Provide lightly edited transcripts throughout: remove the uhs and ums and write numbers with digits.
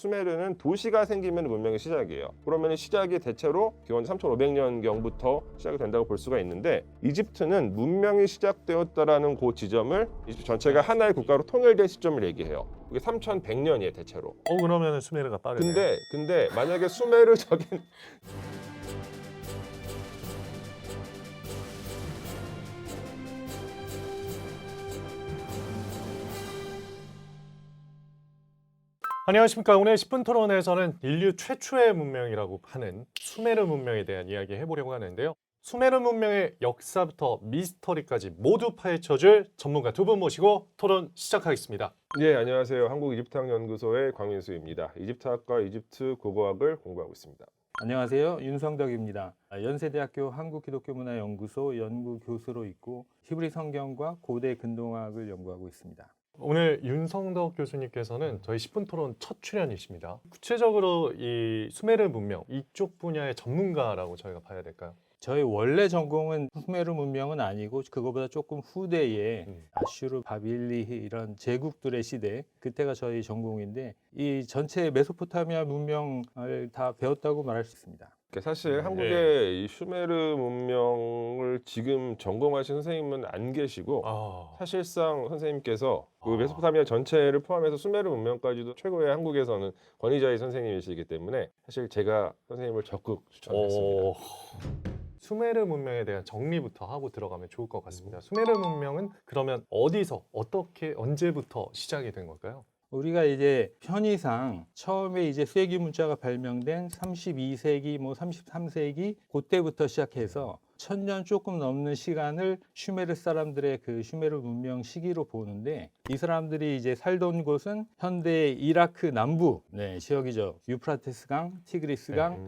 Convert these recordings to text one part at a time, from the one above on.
수메르는 도시가 생기면 문명의 시작이에요. 그러면 시작이 대체로 기원 3500년경부터 시작이 된다고 볼 수가 있는데, 이집트는 문명이 시작되었다라는 그 지점을 이집트 전체가 하나의 국가로 통일된 시점을 얘기해요. 이게 3100년이에요 대체로. 그러면 수메르가 빠르네. 근데 만약에 수메르적인 안녕하십니까. 오늘 10분 토론에서는 인류 최초의 문명이라고 하는 수메르 문명에 대한 이야기 해보려고 하는데요. 수메르 문명의 역사부터 미스터리까지 모두 파헤쳐줄 전문가 두 분 모시고 토론 시작하겠습니다. 네, 안녕하세요. 한국이집트학연구소의 광민수입니다. 이집트학과 이집트 고고학을 공부하고 있습니다. 안녕하세요. 윤성덕입니다. 연세대학교 한국기독교문화연구소 연구교수로 있고 히브리 성경과 고대 근동학을 연구하고 있습니다. 오늘 윤성덕 교수님께서는 저희 10분 토론 첫 출연이십니다. 구체적으로 이 수메르 문명 이쪽 분야의 전문가라고 저희가 봐야 될까요? 저희 원래 전공은 수메르 문명은 아니고 그거보다 조금 후대에 아슈르, 바빌리 이런 제국들의 시대, 그때가 저희 전공인데 이 전체 메소포타미아 문명을 다 배웠다고 말할 수 있습니다. 사실 한국의 이 슈메르 문명을 지금 전공하신 선생님은 안 계시고, 사실상 선생님께서 그 메소포타미아 전체를 포함해서 수메르 문명까지도 최고의 한국에서는 권위자의 선생님이시기 때문에 사실 제가 선생님을 적극 추천했습니다. 수메르 문명에 대한 정리부터 하고 들어가면 좋을 것 같습니다. 수메르 문명은 그러면 어디서 어떻게 언제부터 시작이 된 걸까요? 우리가 이제 편의상 처음에 이제 쐐기 문자가 발명된 32세기, 33세기 그때부터 시작해서 1000년 조금 넘는 시간을 슈메르 사람들의 그 슈메르 문명 시기로 보는데, 이 사람들이 이제 살던 곳은 현대 이라크 남부 지역이죠. 유프라테스 강, 티그리스 강,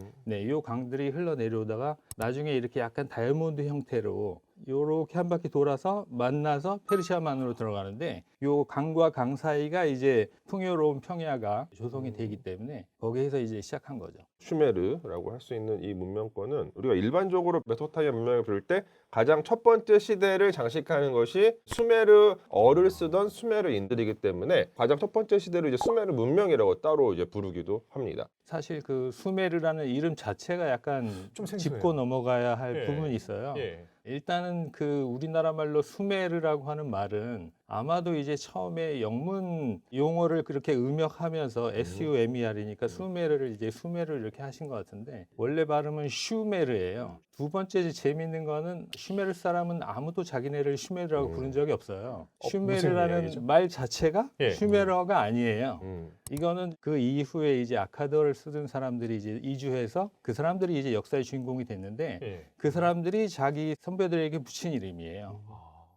요 강들이 흘러내려오다가 나중에 이렇게 약간 다이아몬드 형태로 요렇게 한 바퀴 돌아서 만나서 페르시아만으로 들어가는데, 요 강과 강 사이가 이제 풍요로운 평야가 조성이 되기 때문에 거기에서 이제 시작한 거죠. 슈메르라고 할 수 있는 이 문명권은 우리가 일반적으로 메소포타미아 문명을 부를 때 가장 첫 번째 시대를 장식하는 것이 수메르어를 쓰던 수메르인들이기 때문에 가장 첫 번째 시대를 이제 수메르 문명이라고 따로 이제 부르기도 합니다. 사실 그 수메르라는 이름 자체가 약간 좀 생소해요. 짚고 넘어가야 할 예. 부분이 있어요. 예. 일단은 그 우리나라 말로 수메르라고 하는 말은 아마도 이제 처음에 영문 용어를 그렇게 음역하면서 SUMER이니까 수메르를 이제 수메르 이렇게 하신 것 같은데, 원래 발음은 슈메르예요. 두 번째 재미있는 거는 슈메르 사람은 아무도 자기네를 슈메르라고 부른 적이 없어요. 무슨 슈메르라는 이야기죠? 말 자체가 예. 슈메르어가 아니에요. 음. 이거는 그 이후에 이제 아카드어를 쓰던 사람들이 이제 이주해서 그 사람들이 이제 역사의 주인공이 됐는데, 예. 그 사람들이 자기 선배들에게 붙인 이름이에요.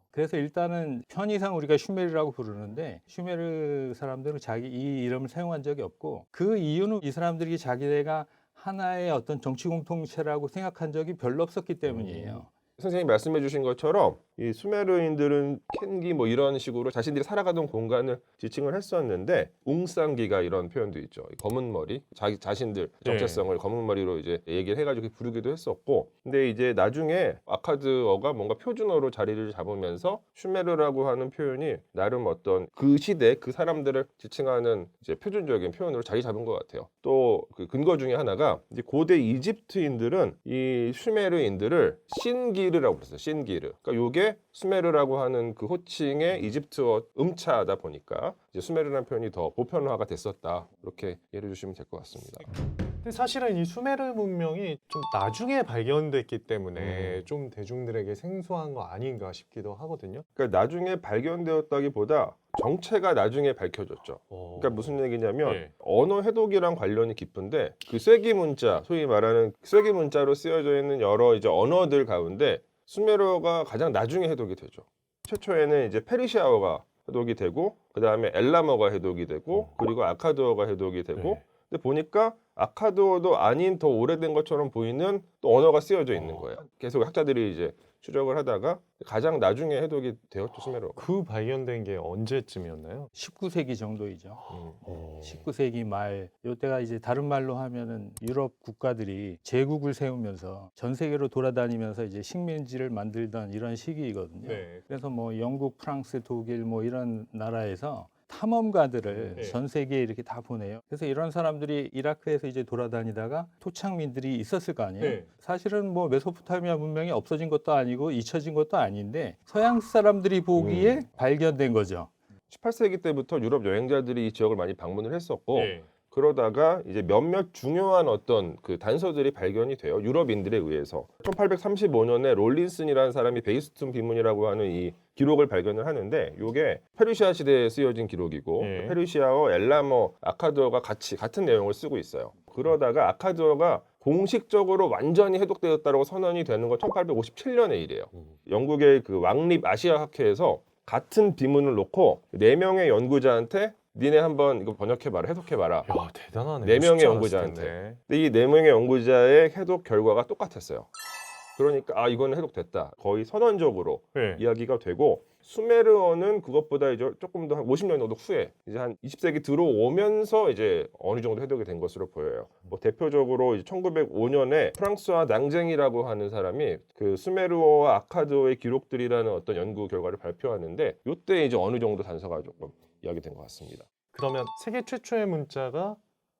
그래서 일단은 편의상 우리가 슈메르라고 부르는데, 슈메르 사람들은 자기 이 이름을 사용한 적이 없고, 그 이유는 이 사람들이 자기네가 하나의 어떤 정치 공통체라고 생각한 적이 별로 없었기 때문이에요. 선생님이 말씀해 주신 것처럼 이 수메르인들은 켄기 뭐 이런 식으로 자신들이 살아가던 공간을 지칭을 했었는데, 웅상기가 이런 표현도 있죠. 검은 머리, 자기 자신들 정체성을 검은 머리로 이제 얘기를 해가지고 부르기도 했었고, 근데 이제 나중에 아카드어가 뭔가 표준어로 자리를 잡으면서 슈메르라고 하는 표현이 나름 어떤 그 시대 그 사람들을 지칭하는 이제 표준적인 표현으로 자리 잡은 것 같아요. 또 그 근거 중에 하나가 이제 고대 이집트인들은 이 슈메르인들을 신기르라고 불렀어요. 신기르. 그러니까 요게 수메르라고 하는 그 호칭의 이집트어 음차다 보니까 이제 수메르라는 표현이 더 보편화가 됐었다. 이렇게 이해해 주시면 될 것 같습니다. 근데 사실은 이 수메르 문명이 좀 나중에 발견됐기 때문에 좀 대중들에게 생소한 거 아닌가 싶기도 하거든요. 그러니까 나중에 발견되었다기보다 정체가 나중에 밝혀졌죠. 그러니까 무슨 얘기냐면 예. 언어 해독이랑 관련이 깊은데, 그 쐐기 문자, 소위 말하는 쐐기 문자로 쓰여져 있는 여러 이제 언어들 가운데 수메르어가 가장 나중에 해독이 되죠. 최초에는 이제 페르시아어가 해독이 되고, 그 다음에 엘람어가 해독이 되고, 그리고 아카드어가 해독이 되고, 네. 근데 보니까 아카드어도 아닌 더 오래된 것처럼 보이는 또 언어가 쓰여져 있는 거예요. 계속 학자들이 이제 추적을 하다가 가장 나중에 해독이 되었죠, 수메르어가. 그 발견된 게 언제쯤이었나요? 19세기 정도이죠. 음. 19세기 말, 이때가 이제 다른 말로 하면은 유럽 국가들이 제국을 세우면서 전 세계로 돌아다니면서 이제 식민지를 만들던 이런 시기이거든요. 네. 그래서 뭐 영국, 프랑스, 독일 뭐 이런 나라에서 탐험가들을 네. 전 세계에 이렇게 다 보내요. 그래서 이런 사람들이 이라크에서 이제 돌아다니다가 토착민들이 있었을 거 아니에요. 네. 사실은 뭐 메소포타미아 문명이 없어진 것도 아니고 잊혀진 것도 아닌데 서양 사람들이 보기에 발견된 거죠. 18세기 때부터 유럽 여행자들이 이 지역을 많이 방문을 했었고 네. 그러다가 이제 몇몇 중요한 어떤 그 단서들이 발견이 돼요. 유럽인들에 의해서. 1835년에 롤린슨이라는 사람이 베이스툰 비문이라고 하는 이 기록을 발견을 하는데 이게 페르시아 시대에 쓰여진 기록이고 네. 페르시아어, 엘라머, 아카드어가 같은 내용을 쓰고 있어요. 그러다가 아카드어가 공식적으로 완전히 해독되었다고 선언이 되는 건 1857년의 일이에요. 영국의 그 왕립 아시아 학회에서 같은 비문을 놓고 4명의 연구자한테 니네 한번 이거 번역해봐라, 해석해봐라. 야, 대단하네. 네 명의 쉽지 않았을 연구자한테. 텐데. 근데 이 4명의 연구자의 해독 결과가 똑같았어요. 그러니까 아 이거는 해독됐다. 거의 선언적으로 네. 이야기가 되고 수메르어는 그것보다 이제 조금 더 한 50년 정도 후에 이제 한 20세기 들어오면서 이제 어느 정도 해독이 된 것으로 보여요. 뭐 대표적으로 이제 1905년에 프랑스와 낭쟁이라고 하는 사람이 그 수메르어와 아카드어의 기록들이라는 어떤 연구 결과를 발표하는데 이때 이제 어느 정도 단서가 조금 이야기된 것 같습니다. 그러면 세계 최초의 문자가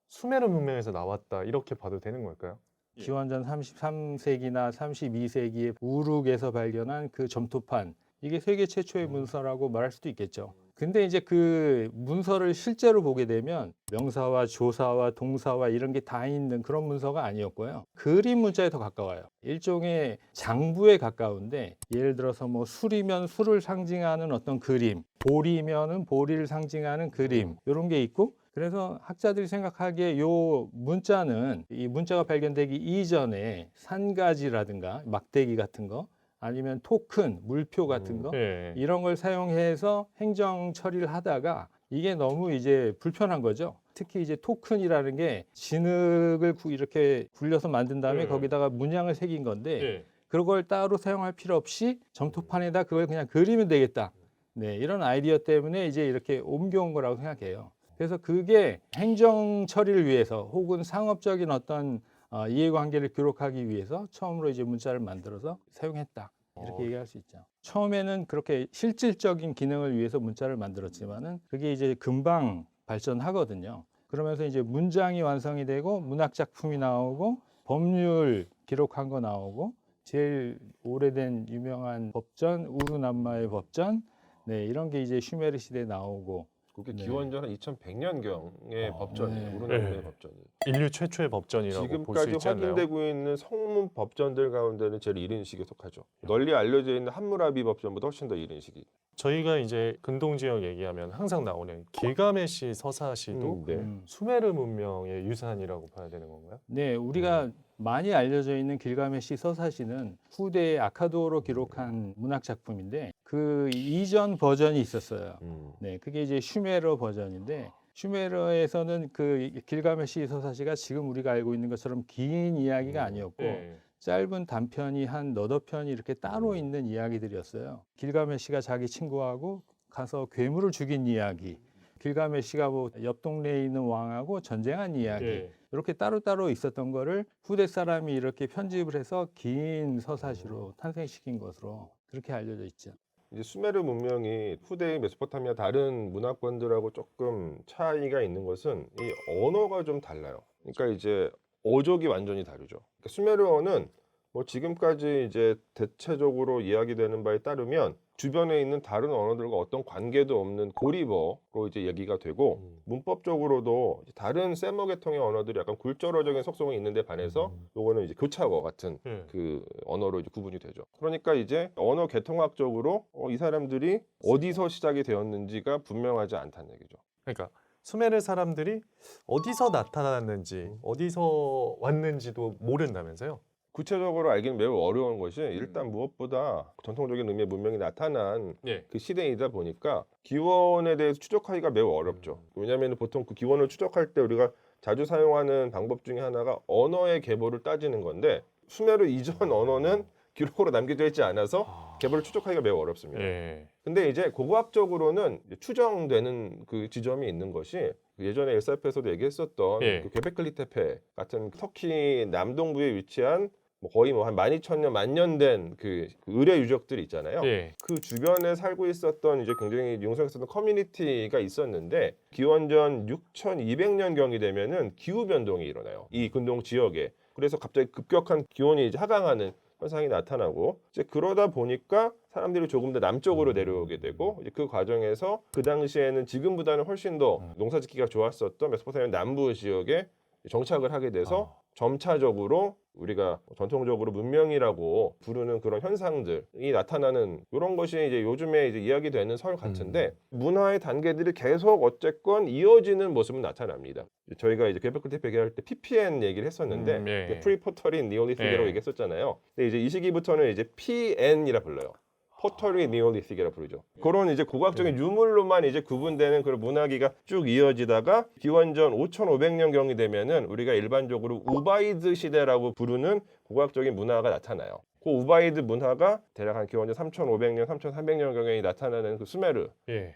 수메르 문명에서 나왔다 이렇게 봐도 되는 걸까요? 기원전 33세기나 32세기에 우룩에서 발견한 그 점토판 이게 세계 최초의 문서라고 말할 수도 있겠죠. 근데 이제 그 문서를 실제로 보게 되면 명사와 조사와 동사와 이런 게 다 있는 그런 문서가 아니었고요. 그림 문자에 더 가까워요. 일종의 장부에 가까운데 예를 들어서 뭐 술이면 술을 상징하는 어떤 그림, 볼이면은 보리를 상징하는 그림 이런 게 있고 그래서 학자들이 생각하기에 요 문자는 이 문자가 발견되기 이전에 산가지라든가 막대기 같은 거 아니면 토큰, 물표 같은 거 네. 이런 걸 사용해서 행정 처리를 하다가 이게 너무 이제 불편한 거죠. 특히 이제 토큰이라는 게 진흙을 이렇게 굴려서 만든 다음에 네. 거기다가 문양을 새긴 건데 네. 그걸 따로 사용할 필요 없이 점토판에다 그걸 그냥 그리면 되겠다. 네, 이런 아이디어 때문에 이제 이렇게 옮겨온 거라고 생각해요. 그래서 그게 행정 처리를 위해서 혹은 상업적인 어떤 이해관계를 기록하기 위해서 처음으로 이제 문자를 만들어서 사용했다. 이렇게 얘기할 수 있죠. 처음에는 그렇게 실질적인 기능을 위해서 문자를 만들었지만은 그게 이제 금방 발전하거든요. 그러면서 이제 문장이 완성이 되고 문학 작품이 나오고 법률 기록한 거 나오고 제일 오래된 유명한 법전 우르남마의 법전 네, 이런 게 이제 슈메르 시대에 나오고 그게 네. 기원전 한 2100년경의 법전이에요. 네. 우르나라의 네. 법전이. 인류 최초의 법전이라고 볼 수 지금까지 있지 않나요? 확인되고 있는 성문 법전들 가운데는 제일 이른 시기에 속하죠. 널리 알려져 있는 함무라비 법전보다 훨씬 더 이른 시기. 저희가 이제 근동 지역 얘기하면 항상 나오는 길가메시 서사시도 네. 수메르 문명의 유산이라고 봐야 되는 건가요? 네, 우리가 많이 알려져 있는 길가메시 서사시는 후대의 아카도어로 기록한 문학 작품인데 그 이전 버전이 있었어요. 네, 그게 이제 슈메르 버전인데 슈메르에서는 그 길가메시 서사시가 지금 우리가 알고 있는 것처럼 긴 이야기가 아니었고 네. 짧은 단편이 한 너덟 편이 이렇게 따로 있는 이야기들이었어요. 길가메시가 자기 친구하고 가서 괴물을 죽인 이야기, 길가메시가 뭐 옆 동네에 있는 왕하고 전쟁한 이야기 네. 이렇게 따로따로 있었던 거를 후대 사람이 이렇게 편집을 해서 긴 서사시로 탄생시킨 것으로 그렇게 알려져 있죠. 이제 수메르 문명이 후대의 메소포타미아 다른 문화권들하고 조금 차이가 있는 것은 이 언어가 좀 달라요. 그러니까 이제 어족이 완전히 다르죠. 그러니까 수메르어는 뭐 지금까지 이제 대체적으로 이야기되는 바에 따르면 주변에 있는 다른 언어들과 어떤 관계도 없는 고리버로 이제 얘기가 되고 문법적으로도 이제 다른 세머 계통의 언어들이 약간 굴절어적인 속성이 있는데 반해서 요거는 이제 교차어 같은 네. 그 언어로 이제 구분이 되죠. 그러니까 이제 언어 계통학적으로 이 사람들이 어디서 시작이 되었는지가 분명하지 않다는 얘기죠. 그러니까 수메르 사람들이 어디서 나타났는지 어디서 왔는지도 모른다면서요? 구체적으로 알기는 매우 어려운 것이 일단 무엇보다 전통적인 의미의 문명이 나타난 네. 그 시대이다 보니까 기원에 대해서 추적하기가 매우 어렵죠. 왜냐하면 보통 그 기원을 추적할 때 우리가 자주 사용하는 방법 중에 하나가 언어의 계보를 따지는 건데 수메르 이전 언어는 기록으로 남겨져 있지 않아서 계보를 추적하기가 매우 어렵습니다. 예. 근데 이제 고고학적으로는 추정되는 그 지점이 있는 것이 예전에 엘사프에서도 얘기했었던 예. 그 괴베클리 테페 같은 터키 남동부에 위치한 뭐 거의 뭐 한 12,000년, 만년 된 그 의뢰 유적들이 있잖아요. 예. 그 주변에 살고 있었던 이제 굉장히 융성했었던 커뮤니티가 있었는데 기원전 6,200년 경이 되면은 기후 변동이 일어나요. 이 근동 지역에. 그래서 갑자기 급격한 기온이 이제 하강하는 현상이 나타나고 이제 그러다 보니까 사람들이 조금 더 남쪽으로 내려오게 되고 이제 그 과정에서 그 당시에는 지금보다는 훨씬 더 농사짓기가 좋았었던 메소포타미아 남부 지역에 정착을 하게 돼서 점차적으로 우리가 전통적으로 문명이라고 부르는 그런 현상들이 나타나는 이런 것이 이제 요즘에 이제 이야기되는 설 같은데 문화의 단계들이 계속 어쨌건 이어지는 모습은 나타납니다. 저희가 이제 괴벨 TP 얘기할 때 PPN 얘기를 했었는데 예. 프리포터린 니올리틱이라고 예. 얘기했었잖아요. 근데 이제 이 시기부터는 이제 PN이라 불러요. 포터리 니올리틱이라 부르죠. 그런 이제 고고학적인 유물로만 이제 구분되는 그런 문화기가 쭉 이어지다가 기원전 5,500년 경이 되면은 우리가 일반적으로 우바이드 시대라고 부르는 고고학적인 문화가 나타나요. 그 우바이드 문화가 대략 한 기원전 3,500년, 3,300년 경에 나타나는 그 수메르의 예.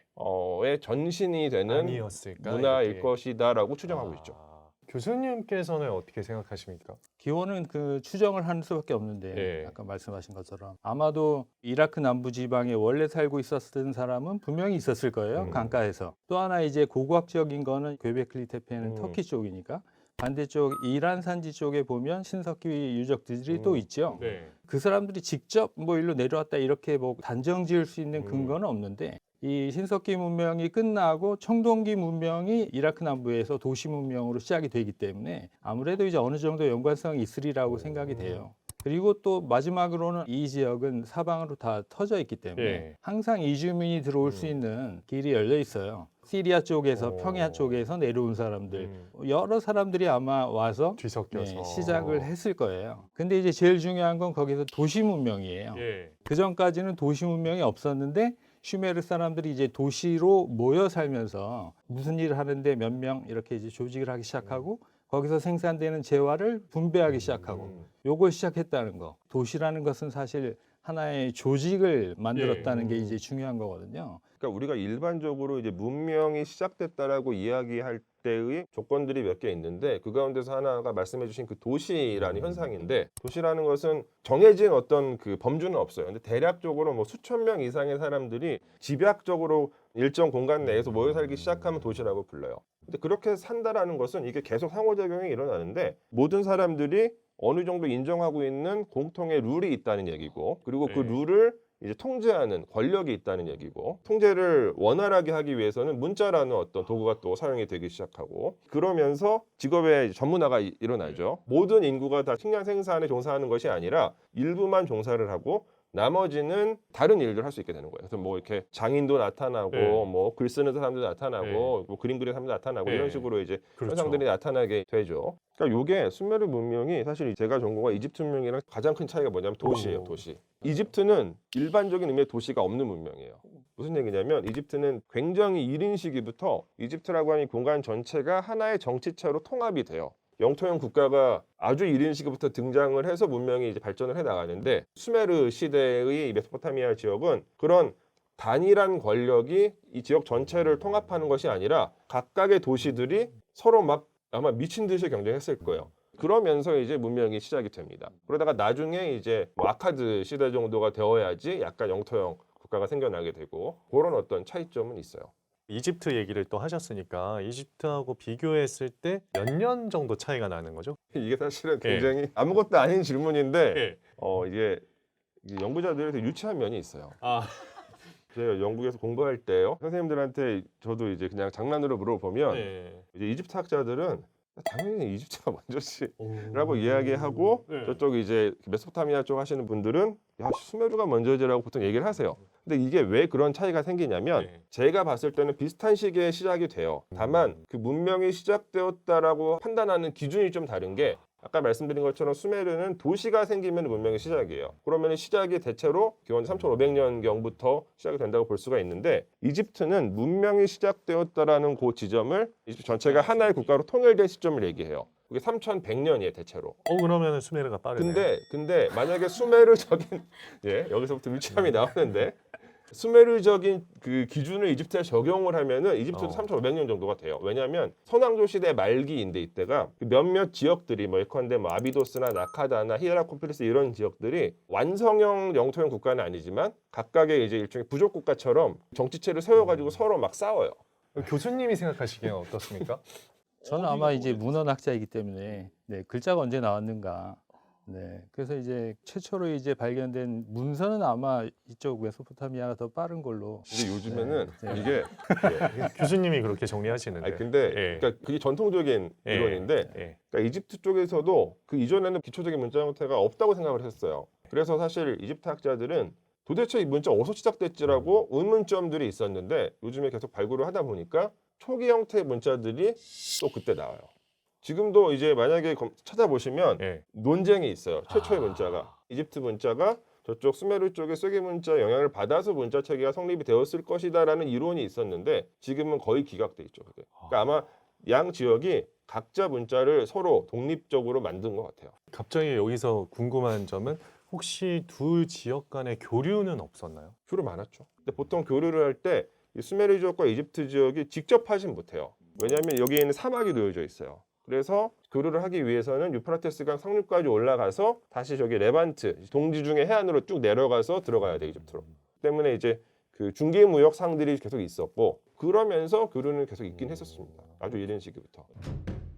전신이 되는 아니었을까? 문화일 이렇게. 것이다라고 추정하고 있죠. 교수님께서는 어떻게 생각하십니까? 기원은 그 추정을 하는 수밖에 없는데 예. 아까 말씀하신 것처럼 아마도 이라크 남부 지방에 원래 살고 있었던 사람은 분명히 있었을 거예요. 강가에서. 또 하나 이제 고고학적인 거는 göbekli tepe는 터키 쪽이니까 반대쪽 이란 산지 쪽에 보면 신석기 유적들이 또 있죠. 네. 그 사람들이 직접 뭐 일로 내려왔다 이렇게 뭐 단정 지을 수 있는 근거는 없는데 이 신석기 문명이 끝나고 청동기 문명이 이라크 남부에서 도시 문명으로 시작이 되기 때문에 아무래도 이제 어느 정도 연관성이 있으리라고 생각이 돼요. 그리고 또 마지막으로는 이 지역은 사방으로 다 터져 있기 때문에 예. 항상 이주민이 들어올 수 있는 길이 열려 있어요. 시리아 쪽에서 평야 쪽에서 내려온 사람들 여러 사람들이 아마 와서 뒤섞여서 네, 시작을 했을 거예요. 근데 이제 제일 중요한 건 거기서 도시 문명이에요. 예. 그 전까지는 도시 문명이 없었는데 슈메르 사람들이 이제 도시로 모여 살면서 무슨 일을 하는데 몇 명 이렇게 이제 조직을 하기 시작하고 거기서 생산되는 재화를 분배하기 시작하고 요걸 시작했다는 거. 도시라는 것은 사실 하나의 조직을 만들었다는 게 이제 중요한 거거든요. 그러니까 우리가 일반적으로 이제 문명이 시작됐다라고 이야기할 때의 조건들이 몇 개 있는데 그 가운데서 하나가 말씀해주신 그 도시라는 현상인데 도시라는 것은 정해진 어떤 그 범주는 없어요. 근데 대략적으로 뭐 수천 명 이상의 사람들이 집약적으로 일정 공간 내에서 모여 살기 시작하면 도시라고 불러요. 근데 그렇게 산다라는 것은 이게 계속 상호작용이 일어나는데 모든 사람들이 어느 정도 인정하고 있는 공통의 룰이 있다는 얘기고 그리고 그 네. 룰을 이제 통제하는 권력이 있다는 얘기고 통제를 원활하게 하기 위해서는 문자라는 어떤 도구가 또 사용이 되기 시작하고 그러면서 직업의 전문화가 일어나죠. 모든 인구가 다 식량 생산에 종사하는 것이 아니라 일부만 종사를 하고 나머지는 다른 일들을 할 수 있게 되는 거예요. 그래서 뭐 이렇게 장인도 나타나고 네. 뭐 글 쓰는 사람도 나타나고 네. 뭐 그림 그리는 사람도 나타나고 네. 이런 식으로 이제 그렇죠. 현상들이 나타나게 되죠. 그러니까 요게 수메르 문명이 사실 제가 전공한 이집트 문명이랑 가장 큰 차이가 뭐냐면 도시예요, 도시. 이집트는 일반적인 의미의 도시가 없는 문명이에요. 무슨 얘기냐면 이집트는 굉장히 이른 시기부터 이집트라고 하는 공간 전체가 하나의 정치체로 통합이 돼요. 영토형 국가가 아주 이른 시기부터 등장을 해서 문명이 이제 발전을 해 나가는데 수메르 시대의 이 메소포타미아 지역은 그런 단일한 권력이 이 지역 전체를 통합하는 것이 아니라 각각의 도시들이 서로 막 아마 미친 듯이 경쟁했을 거예요. 그러면서 이제 문명이 시작이 됩니다. 그러다가 나중에 이제 뭐 아카드 시대 정도가 되어야지 약간 영토형 국가가 생겨나게 되고 그런 어떤 차이점은 있어요. 이집트 얘기를 또 하셨으니까 이집트하고 비교했을 때 몇 년 정도 차이가 나는 거죠? 이게 사실은 굉장히 아무것도 아닌 질문인데 예. 이게 연구자들이 되게 유치한 면이 있어요. 아, 제가 영국에서 공부할 때요. 선생님들한테 저도 이제 그냥 장난으로 물어보면 예. 이제 이집트 학자들은 당연히 이집트가 먼저지라고 오. 이야기하고 네. 저쪽 이제 메소포타미아 쪽 하시는 분들은 야 수메르가 먼저지라고 보통 얘기를 하세요. 근데 이게 왜 그런 차이가 생기냐면 네. 제가 봤을 때는 비슷한 시기에 시작이 돼요. 다만 그 문명이 시작되었다라고 판단하는 기준이 좀 다른 게 아까 말씀드린 것처럼 수메르는 도시가 생기면 문명의 시작이에요. 그러면 시작이 대체로 기원 3,500년경부터 시작이 된다고 볼 수가 있는데 이집트는 문명이 시작되었다라는 그 지점을 이집트 전체가 하나의 국가로 통일된 시점을 얘기해요. 그게 3,100년이에요, 대체로. 그러면 수메르가 빠르네. 근데 만약에 수메르적인 예, 여기서부터 유치함이 나오는데 수메르적인 그 기준을 이집트에 적용을 하면은 이집트도 3,500년 정도가 돼요. 왜냐하면 선왕조 시대 말기인데 이때가 그 몇몇 지역들이 뭐 예컨대 뭐 아비도스나 나카다나 히에라코폴리스 이런 지역들이 완성형 영토형 국가는 아니지만 각각의 이제 일종의 부족 국가처럼 정치체를 세워가지고 서로 막 싸워요. 교수님이 생각하시기엔 어떻습니까? 저는 아마 이제 문헌학자이기 때문에 네, 글자가 언제 나왔는가. 네, 그래서 이제 최초로 이제 발견된 문서는 아마 이쪽 메소포타미아가 더 빠른 걸로. 근데 요즘에는 네. 이게 교수님이 그렇게 정리하시는데. 아니 근데 예. 그러니까 그게 전통적인 예. 이론인데 예. 그러니까 이집트 쪽에서도 그 이전에는 기초적인 문자 형태가 없다고 생각을 했었어요. 그래서 사실 이집트 학자들은 도대체 이 문자 어디서 시작됐지라고 의문점들이 있었는데 요즘에 계속 발굴을 하다 보니까 초기 형태의 문자들이 또 그때 나와요. 지금도 이제 만약에 찾아보시면 예. 논쟁이 있어요. 최초의 문자가 이집트 문자가 저쪽 수메르 쪽의 쐐기 문자 영향을 받아서 문자 체계가 성립이 되었을 것이다라는 이론이 있었는데 지금은 거의 기각돼 있죠. 그게. 그러니까 아마 양 지역이 각자 문자를 서로 독립적으로 만든 것 같아요. 갑자기 여기서 궁금한 점은 혹시 두 지역 간의 교류는 없었나요? 주로 많았죠. 근데 보통 교류를 할 때 수메르 지역과 이집트 지역이 직접 하진 못해요. 왜냐하면 여기에는 사막이 놓여져 있어요. 그래서 교류를 하기 위해서는 유프라테스강 상류까지 올라가서 다시 저기 레반트 동지 중의 해안으로 쭉 내려가서 들어가야 돼 이집트로. 때문에 이제 그 중개 무역 상들이 계속 있었고 그러면서 교류는 계속 있긴 했었습니다. 아주 이른 시기부터.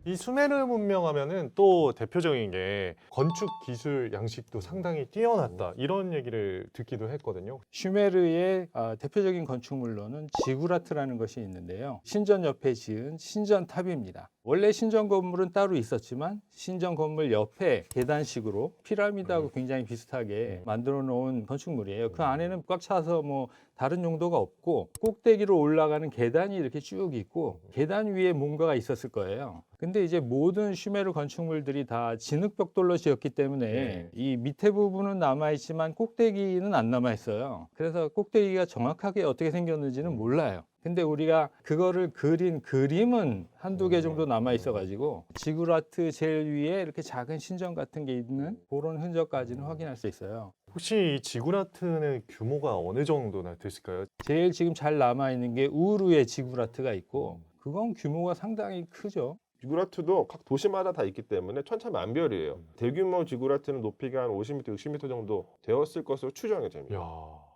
이 수메르 문명하면은 또 대표적인 게 건축 기술 양식도 상당히 뛰어났다 이런 얘기를 듣기도 했거든요. 슈메르의 대표적인 건축물로는 지구라트라는 것이 있는데요. 신전 옆에 지은 신전탑입니다. 원래 신전 건물은 따로 있었지만 신전 건물 옆에 계단식으로 피라미드하고 굉장히 비슷하게 만들어 놓은 건축물이에요. 그 안에는 꽉 차서 뭐 다른 용도가 없고 꼭대기로 올라가는 계단이 이렇게 쭉 있고 계단 위에 뭔가가 있었을 거예요. 근데 이제 모든 슈메르 건축물들이 다 진흙벽돌로 지었기 때문에 네. 이 밑에 부분은 남아있지만 꼭대기는 안 남아있어요. 그래서 꼭대기가 정확하게 어떻게 생겼는지는 몰라요. 근데 우리가 그거를 그린 그림은 한두 개 정도 남아있어가지고 지구라트 제일 위에 이렇게 작은 신전 같은 게 있는 그런 흔적까지는 확인할 수 있어요. 혹시 이 지구라트는 규모가 어느 정도나 됐을까요? 제일 지금 잘 남아있는 게 우르의 지구라트가 있고 그건 규모가 상당히 크죠. 지구라트도 각 도시마다 다 있기 때문에 천차만별이에요. 대규모 지구라트는 높이가 한 50m, 60m 정도 되었을 것으로 추정이 됩니다. 야,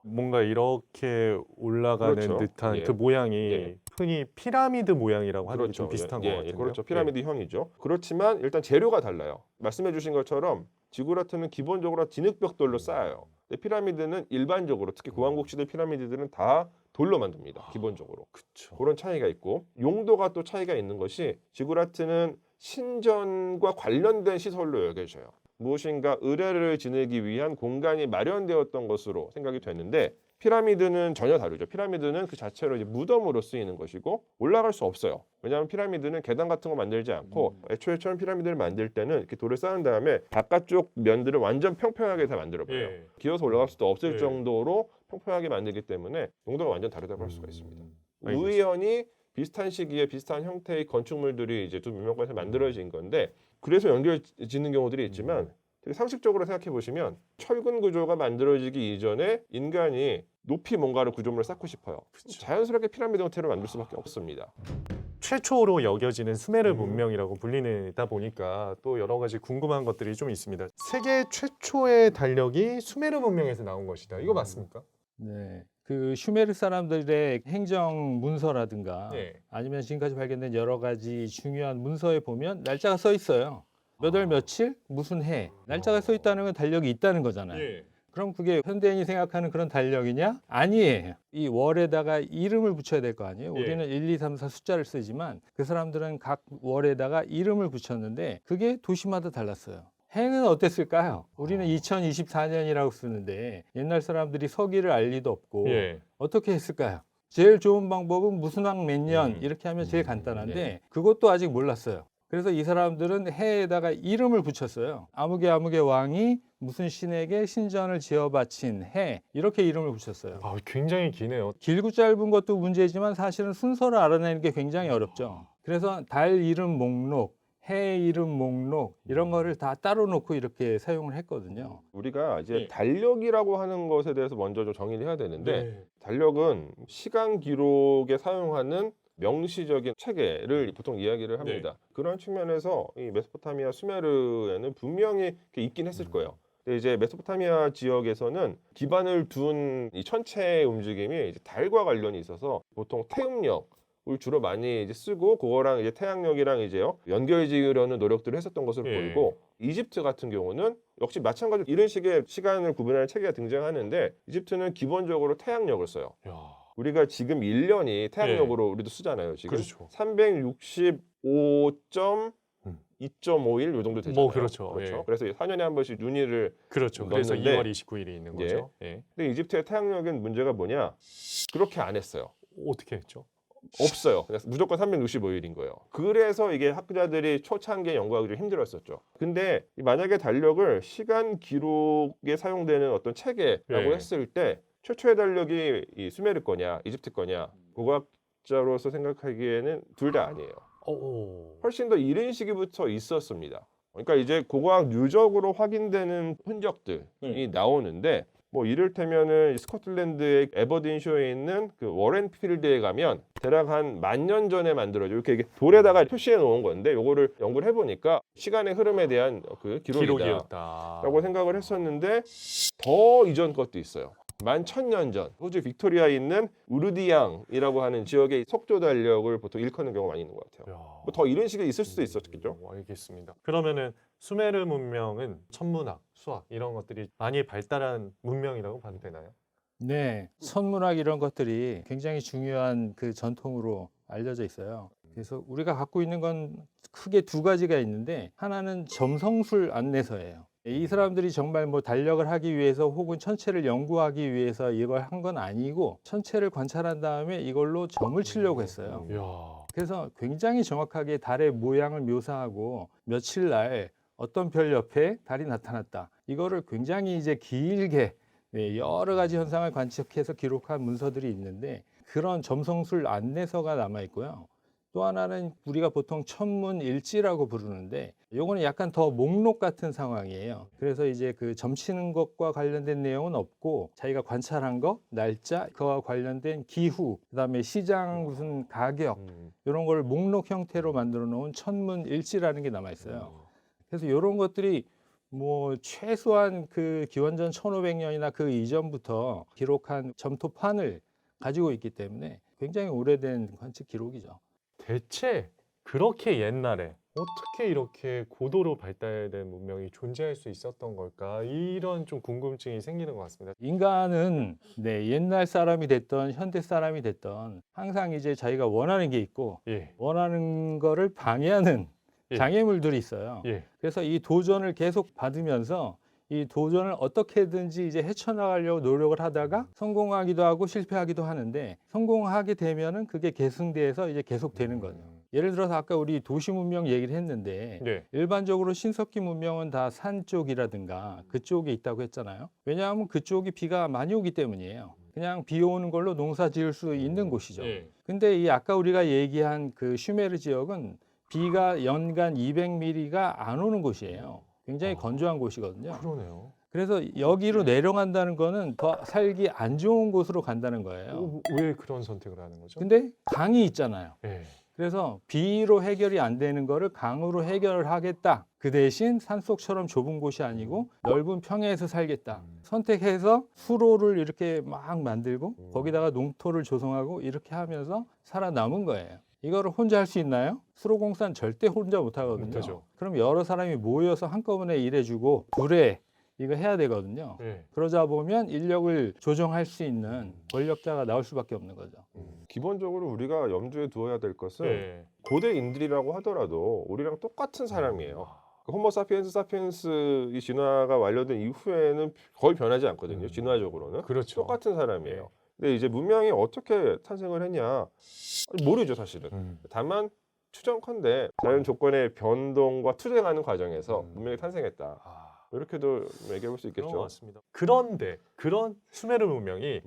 뭔가 이렇게 올라가는 그렇죠. 듯한 예. 그 모양이 예. 흔히 피라미드 모양이라고 하는 게 좀 그렇죠. 비슷한 예, 것 같은데요. 그렇죠. 피라미드형이죠. 그렇지만 일단 재료가 달라요. 말씀해주신 것처럼 지구라트는 기본적으로 진흙벽돌로 쌓아요. 근데 피라미드는 일반적으로 특히 고왕국시대 피라미드들은 다 돌로 만듭니다. 기본적으로. 그렇죠. 그런 차이가 있고 용도가 또 차이가 있는 것이 지구라트는 신전과 관련된 시설로 여겨져요. 무엇인가 의뢰를 지내기 위한 공간이 마련되었던 것으로 생각이 되는데 피라미드는 전혀 다르죠. 피라미드는 그 자체로 이제 무덤으로 쓰이는 것이고 올라갈 수 없어요. 왜냐하면 피라미드는 계단 같은 거 만들지 않고 애초에 처음 피라미드를 만들 때는 이렇게 돌을 쌓은 다음에 바깥쪽 면들을 완전 평평하게 다 만들어버려요. 예. 기어서 올라갈 수도 없을 예. 정도로 평평하게 만들기 때문에 용도가 완전 다르다고 할 수가 있습니다. 알겠습니다. 우연히 비슷한 시기에 비슷한 형태의 건축물들이 이제 두 문명권에서 만들어진 건데 그래서 연결짓는 경우들이 있지만 되게 상식적으로 생각해 보시면 철근 구조가 만들어지기 이전에 인간이 높이 뭔가를 구조물을 쌓고 싶어요. 자연스럽게 피라미드 형태로 만들 수밖에 없습니다. 최초로 여겨지는 수메르 문명이라고 불리다 보니까 또 여러 가지 궁금한 것들이 좀 있습니다. 세계 최초의 달력이 수메르 문명에서 나온 것이다. 이거 맞습니까? 네. 그 슈메르 사람들의 행정 문서라든가 예. 아니면 지금까지 발견된 여러 가지 중요한 문서에 보면 날짜가 써 있어요. 몇 월 며칠 무슨 해 날짜가 써 있다는 건 달력이 있다는 거잖아요. 예. 그럼 그게 현대인이 생각하는 그런 달력이냐? 아니에요. 이 월에다가 이름을 붙여야 될 거 아니에요. 예. 우리는 1, 2, 3, 4 숫자를 쓰지만 그 사람들은 각 월에다가 이름을 붙였는데 그게 도시마다 달랐어요. 해는 어땠을까요? 우리는 2024년이라고 쓰는데 옛날 사람들이 서기를 알 리도 없고 예. 어떻게 했을까요? 제일 좋은 방법은 무슨 왕 몇 년 이렇게 하면 제일 간단한데 그것도 아직 몰랐어요. 그래서 이 사람들은 해에다가 이름을 붙였어요. 아무개 아무개 왕이 무슨 신에게 신전을 지어 바친 해 이렇게 이름을 붙였어요. 아, 굉장히 기네요. 길고 짧은 것도 문제지만 사실은 순서를 알아내는 게 굉장히 어렵죠. 그래서 달 이름 목록, 해 이름 목록 이런 거를 다 따로 놓고 이렇게 사용을 했거든요. 우리가 이제 네. 달력이라고 하는 것에 대해서 먼저 좀 정의를 해야 되는데 네. 달력은 시간 기록에 사용하는 명시적인 체계를 보통 이야기를 합니다. 그런 측면에서 이 메소포타미아 수메르에는 분명히 이렇게 있긴 했을 거예요. 근데 이제 메소포타미아 지역에서는 기반을 둔 이 천체의 움직임이 이제 달과 관련이 있어서 보통 태음력을 주로 많이 이제 쓰고 그거랑 이제 태양력이랑 이제요 연결지으려는 노력들을 했었던 것으로 예. 보이고 이집트 같은 경우는 역시 마찬가지로 이런 식의 시간을 구분하는 체계가 등장하는데 이집트는 기본적으로 태양력을 써요. 야. 우리가 지금 1년이 태양력으로 우리도 쓰잖아요. 지금 그렇죠. 365.2.51 요 정도 되잖아요. 뭐 그렇죠. 예. 그래서 4년에 한 번씩 윤희를 그렇죠. 그래서 넣었는데 2월 29일이 있는 거죠. 예. 근데 이집트의 태양력엔 문제가 뭐냐? 그렇게 안 했어요. 어떻게 했죠? 없어요. 그냥 무조건 365일인 거예요. 그래서 이게 학자들이 초창기에 연구하기 좀 힘들었었죠. 근데 만약에 달력을 시간 기록에 사용되는 어떤 체계라고 네. 했을 때 최초의 달력이 이 수메르 거냐 이집트 거냐 고고학자로서 생각하기에는 둘 다 아니에요. 훨씬 더 이른 시기부터 있었습니다. 그러니까 이제 고고학 누적으로 확인되는 흔적들이 나오는데 뭐 이를테면은 스코틀랜드의 에버딘쇼에 있는 그 워렌 필드에 가면 대략 한 10,000년 전에 만들어져 이렇게 돌에다가 표시해 놓은 건데 요거를 연구를 해보니까 시간의 흐름에 대한 그 기록이다라고 생각을 했었는데 더 이전 것도 있어요. 11,000년 전 호주 빅토리아에 있는 우르디양이라고 하는 지역의 속도 달력을 보통 일컫는 경우가 많이 있는 것 같아요. 뭐 더 이런 식이 있을 수도 있었겠죠. 알겠습니다. 그러면은 수메르 문명은 천문학, 수학 이런 것들이 많이 발달한 문명이라고 봐도 되나요? 네, 천문학 이런 것들이 굉장히 중요한 그 전통으로 알려져 있어요. 그래서 우리가 갖고 있는 건 크게 두 가지가 있는데 하나는 점성술 안내서예요. 이 사람들이 정말 뭐 달력을 하기 위해서 혹은 천체를 연구하기 위해서 이걸 한 건 아니고 천체를 관찰한 다음에 이걸로 점을 치려고 했어요. 이야. 그래서 굉장히 정확하게 달의 모양을 묘사하고 며칠 날 어떤 별 옆에 달이 나타났다. 이거를 굉장히 이제 길게 여러 가지 현상을 관측해서 기록한 문서들이 있는데 그런 점성술 안내서가 남아 있고요. 또 하나는 우리가 보통 천문일지라고 부르는데 요거는 약간 더 목록 같은 상황이에요. 그래서 이제 그 점치는 것과 관련된 내용은 없고 자기가 관찰한 거, 날짜, 그와 관련된 기후, 그다음에 시장 무슨 가격 이런 걸 목록 형태로 만들어 놓은 천문일지라는 게 남아 있어요. 그래서 이런 것들이 뭐 최소한 그 기원전 1500년이나 그 이전부터 기록한 점토판을 가지고 있기 때문에 굉장히 오래된 관측 기록이죠. 대체 그렇게 옛날에 어떻게 이렇게 고도로 발달된 문명이 존재할 수 있었던 걸까? 이런 좀 궁금증이 생기는 것 같습니다. 인간은 옛날 사람이 됐던 현대 사람이 됐던 항상 이제 자기가 원하는 게 있고 예. 원하는 거를 방해하는 예. 장애물들이 있어요. 예. 그래서 이 도전을 계속 받으면서 이 도전을 어떻게든지 이제 헤쳐나가려고 노력을 하다가 성공하기도 하고 실패하기도 하는데 성공하게 되면은 그게 계승돼서 이제 계속 되는 거죠. 예를 들어서 아까 우리 도시 문명 얘기를 했는데 네. 일반적으로 신석기 문명은 다 산 쪽이라든가 그쪽에 있다고 했잖아요. 왜냐하면 그쪽이 비가 많이 오기 때문이에요. 그냥 비 오는 걸로 농사 지을 수 있는 곳이죠. 예. 근데 이 아까 우리가 얘기한 그 슈메르 지역은 비가 연간 200mm가 안 오는 곳이에요. 굉장히 건조한 곳이거든요. 그러네요. 그래서 여기로 내려간다는 거는 더 살기 안 좋은 곳으로 간다는 거예요. 왜 그런 선택을 하는 거죠? 근데 강이 있잖아요. 예. 그래서 비로 해결이 안 되는 거를 강으로 해결을 하겠다. 그 대신 산속처럼 좁은 곳이 아니고 넓은 평야에서 살겠다. 선택해서 수로를 이렇게 막 만들고 거기다가 농토를 조성하고 이렇게 하면서 살아남은 거예요. 이거를 혼자 할 수 있나요? 수로공사는 절대 혼자 못 하거든요. 못하죠. 그럼 여러 사람이 모여서 한꺼번에 일해주고 둘에 이거 해야 되거든요. 예. 그러자 보면 인력을 조정할 수 있는 권력자가 나올 수밖에 없는 거죠. 기본적으로 우리가 염두에 두어야 될 것은 예. 고대인들이라고 하더라도 우리랑 똑같은 사람이에요. 그 호모 사피엔스 사피엔스 이 진화가 완료된 이후에는 거의 변하지 않거든요. 진화적으로는 그렇죠. 똑같은 사람이에요. 근데 이제 문명이 어떻게 탄생을 했냐 모르죠 사실은. 다만 추정컨대 자연 조건의 변동과 투쟁하는 과정에서 문명이 탄생했다. 이렇게도 얘기해 볼 수 그런 것 있겠죠. 같습니다. 그런데 그런 수메르 문명이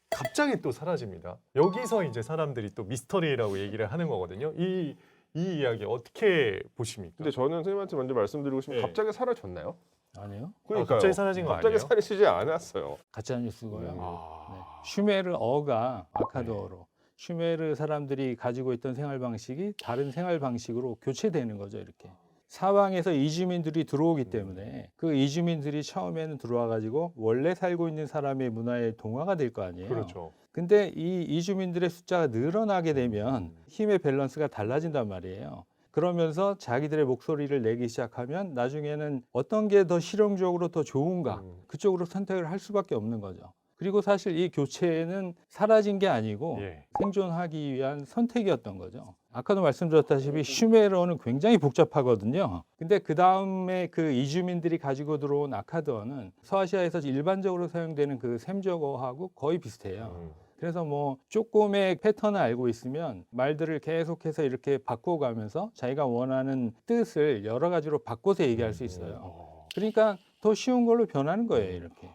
갑자기 또 사라집니다. 여기서 이제 사람들이 또 미스터리라고 얘기를 하는 거거든요. 이 이 이야기 어떻게 보십니까? 근데 저는 선생님한테 먼저 말씀드리고 싶은 게 예. 갑자기 사라졌나요? 아니요. 그러니까요. 갑자기 사라진 거 갑자기 아니에요? 사라지지 않았어요. 가짜 뉴스고요. 아. 네. 슈메르어가 아카드어로 슈메르 사람들이 가지고 있던 생활 방식이 다른 생활 방식으로 교체되는 거죠. 이렇게 사방에서 이주민들이 들어오기 때문에 그 이주민들이 처음에는 들어와 가지고 원래 살고 있는 사람의 문화에 동화가 될 거 아니에요. 그렇죠. 근데 이 이주민들의 숫자가 늘어나게 되면 힘의 밸런스가 달라진단 말이에요. 그러면서 자기들의 목소리를 내기 시작하면 나중에는 어떤 게 더 실용적으로 더 좋은가 그쪽으로 선택을 할 수밖에 없는 거죠. 그리고 사실 이 교체는 사라진 게 아니고 예. 생존하기 위한 선택이었던 거죠. 아까도 말씀드렸다시피 슈메르어는 굉장히 복잡하거든요. 근데 그 다음에 그 이주민들이 가지고 들어온 아카드어는 서아시아에서 일반적으로 사용되는 그 셈적어하고 거의 비슷해요. 그래서 뭐 조금의 패턴을 알고 있으면 말들을 계속해서 이렇게 바꿔가면서 자기가 원하는 뜻을 여러 가지로 바꿔서 얘기할 수 있어요. 그러니까 더 쉬운 걸로 변하는 거예요, 이렇게.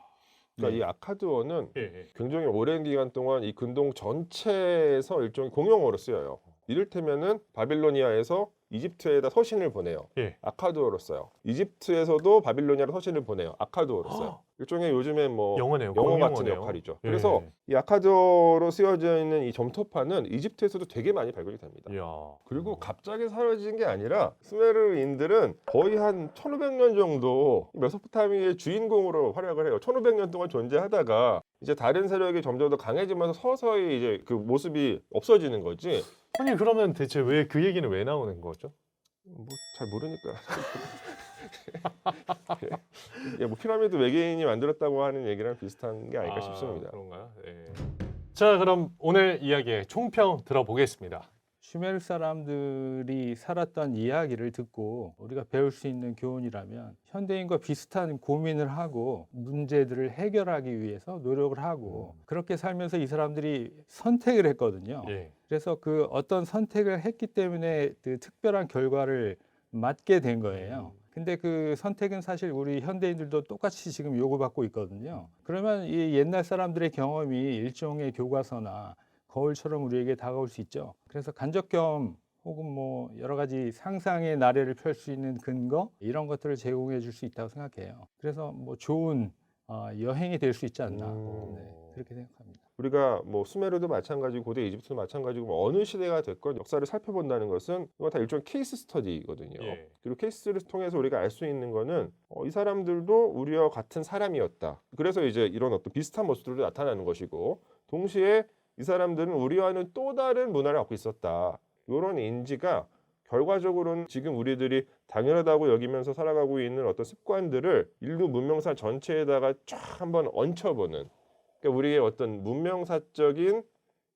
그러니까 이 아카드어는 예, 예. 굉장히 오랜 기간 동안 이 근동 전체에서 일종의 공용어로 쓰여요. 이를테면은 바빌로니아에서 이집트에다 서신을 보내요. 예. 아카드어로 써요. 이집트에서도 바빌로니아로 서신을 보내요. 아카드어로 써요. 일종의 요즘에 뭐 영어네요. 영어 같은 공용어네요. 역할이죠. 예. 그래서 이 아카드어로 쓰여져 있는 이 점토판은 이집트에서도 되게 많이 발견이 됩니다. 이야. 그리고 갑자기 사라진 게 아니라 수메르인들은 거의 한 1500년 정도 메소포타미아의 주인공으로 활약을 해요. 1500년 동안 존재하다가 이제 다른 세력이 점점 더 강해지면서 서서히 이제 그 모습이 없어지는 거지. 아니 그러면 대체 왜 그 얘기는 왜 나오는 거죠? 뭐 잘 모르니까. 예, 뭐 피라미드 외계인이 만들었다고 하는 얘기랑 비슷한 게 아닐까 싶습니다. 그런가요? 예. 자, 그럼 오늘 이야기의 총평 들어보겠습니다. 슈메르 사람들이 살았던 이야기를 듣고 우리가 배울 수 있는 교훈이라면 현대인과 비슷한 고민을 하고 문제들을 해결하기 위해서 노력을 하고 그렇게 살면서 이 사람들이 선택을 했거든요. 예. 그래서 그 어떤 선택을 했기 때문에 그 특별한 결과를 맞게 된 거예요. 근데 그 선택은 사실 우리 현대인들도 똑같이 지금 요구받고 있거든요. 그러면 이 옛날 사람들의 경험이 일종의 교과서나 거울처럼 우리에게 다가올 수 있죠. 그래서 간접경 혹은 뭐 여러 가지 상상의 나래를 펼 수 있는 근거 이런 것들을 제공해 줄 수 있다고 생각해요. 그래서 뭐 좋은 여행이 될 수 있지 않나 네, 그렇게 생각합니다. 우리가 뭐 수메르도 마찬가지고 고대 이집트도 마찬가지고 뭐 어느 시대가 됐건 역사를 살펴본다는 것은 이건 다 일종의 케이스 스터디거든요. 예. 그리고 케이스를 통해서 우리가 알 수 있는 거는 이 사람들도 우리와 같은 사람이었다. 그래서 이제 이런 어떤 비슷한 모습들도 나타나는 것이고 동시에 이 사람들은 우리와는 또 다른 문화를 갖고 있었다. 이런 인지가 결과적으로는 지금 우리들이 당연하다고 여기면서 살아가고 있는 어떤 습관들을 인류 문명사 전체에다가 쫙 한번 얹혀보는 그러니까 우리의 어떤 문명사적인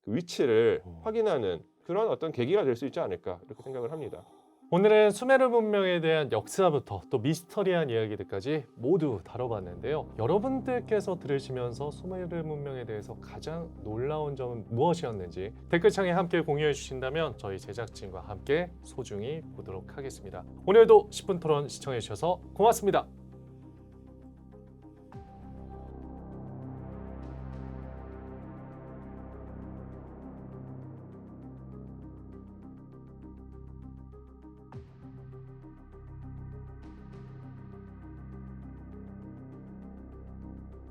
그 위치를 확인하는 그런 어떤 계기가 될 수 있지 않을까 이렇게 생각을 합니다. 오늘은 수메르 문명에 대한 역사부터 또 미스터리한 이야기들까지 모두 다뤄봤는데요. 여러분들께서 들으시면서 수메르 문명에 대해서 가장 놀라운 점은 무엇이었는지 댓글창에 함께 공유해 주신다면 저희 제작진과 함께 소중히 보도록 하겠습니다. 오늘도 10분 토론 시청해 주셔서 고맙습니다.